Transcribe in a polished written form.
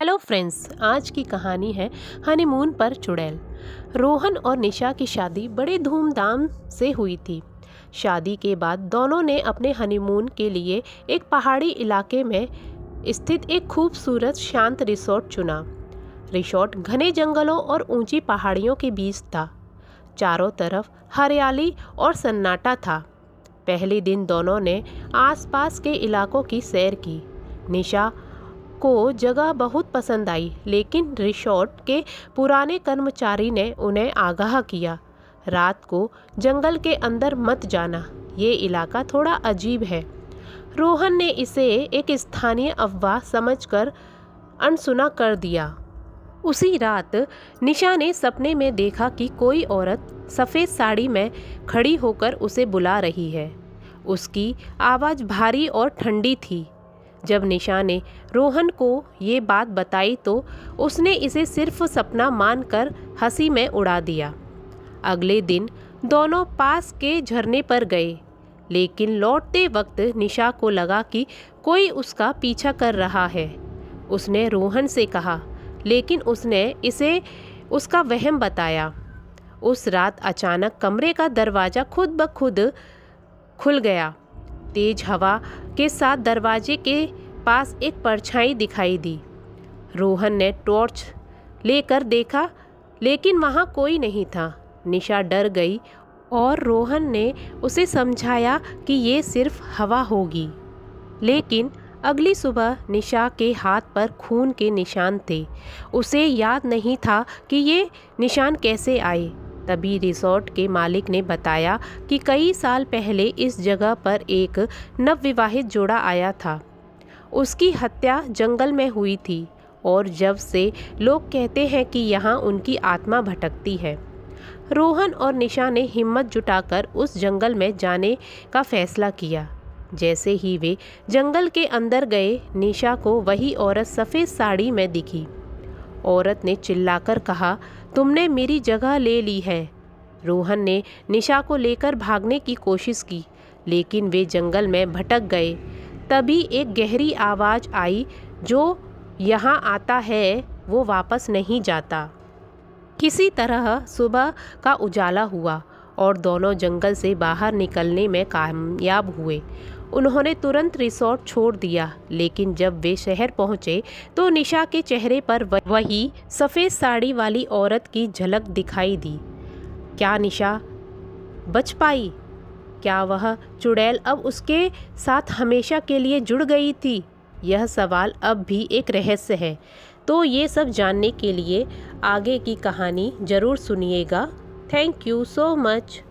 Hello friends, आज की कहानी है हनीमून पर चुड़ैल। रोहन और निशा की शादी बड़े धूमधाम से हुई थी। शादी के बाद दोनों ने अपने हनीमून के लिए एक पहाड़ी इलाके में स्थित एक खूबसूरत शांत रिसोर्ट चुना। रिसोर्ट घने जंगलों और ऊंची पहाड़ियों के बीच था। चारों तरफ हरियाली और सन्नाटा था। पहले दिन दोनों ने आसपास के इलाकों की सैर की। निशा को जगह बहुत पसंद आई, लेकिन रिसोर्ट के पुराने कर्मचारी ने उन्हें आगाह किया, रात को जंगल के अंदर मत जाना, ये इलाका थोड़ा अजीब है। रोहन ने इसे एक स्थानीय अफवाह समझकर अनसुना कर दिया। उसी रात निशा ने सपने में देखा कि कोई औरत सफ़ेद साड़ी में खड़ी होकर उसे बुला रही है। उसकी आवाज़ भारी और ठंडी थी। जब निशा ने रोहन को ये बात बताई तो उसने इसे सिर्फ सपना मानकर हंसी में उड़ा दिया। अगले दिन दोनों पास के झरने पर गए, लेकिन लौटते वक्त निशा को लगा कि कोई उसका पीछा कर रहा है। उसने रोहन से कहा, लेकिन उसने इसे उसका वहम बताया। उस रात अचानक कमरे का दरवाज़ा खुद ब खुद खुल गया। तेज हवा के साथ दरवाजे के पास एक परछाई दिखाई दी। रोहन ने टॉर्च लेकर देखा, लेकिन वहाँ कोई नहीं था। निशा डर गई और रोहन ने उसे समझाया कि ये सिर्फ हवा होगी। लेकिन अगली सुबह निशा के हाथ पर खून के निशान थे। उसे याद नहीं था कि ये निशान कैसे आए। तभी रिसोर्ट के मालिक ने बताया कि कई साल पहले इस जगह पर एक नवविवाहित जोड़ा आया था। उसकी हत्या जंगल में हुई थी और जब से लोग कहते हैं कि यहाँ उनकी आत्मा भटकती है। रोहन और निशा ने हिम्मत जुटाकर उस जंगल में जाने का फैसला किया। जैसे ही वे जंगल के अंदर गए, निशा को वही औरत सफ़ेद साड़ी में दिखी। औरत ने चिल्लाकर कहा, तुमने मेरी जगह ले ली है। रोहन ने निशा को लेकर भागने की कोशिश की, लेकिन वे जंगल में भटक गए। तभी एक गहरी आवाज़ आई, जो यहाँ आता है वो वापस नहीं जाता। किसी तरह सुबह का उजाला हुआ और दोनों जंगल से बाहर निकलने में कामयाब हुए। उन्होंने तुरंत रिसोर्ट छोड़ दिया, लेकिन जब वे शहर पहुंचे तो निशा के चेहरे पर वही सफ़ेद साड़ी वाली औरत की झलक दिखाई दी। क्या निशा बच पाई? क्या वह चुड़ैल अब उसके साथ हमेशा के लिए जुड़ गई थी? यह सवाल अब भी एक रहस्य है। तो ये सब जानने के लिए आगे की कहानी ज़रूर सुनिएगा। Thank you so much.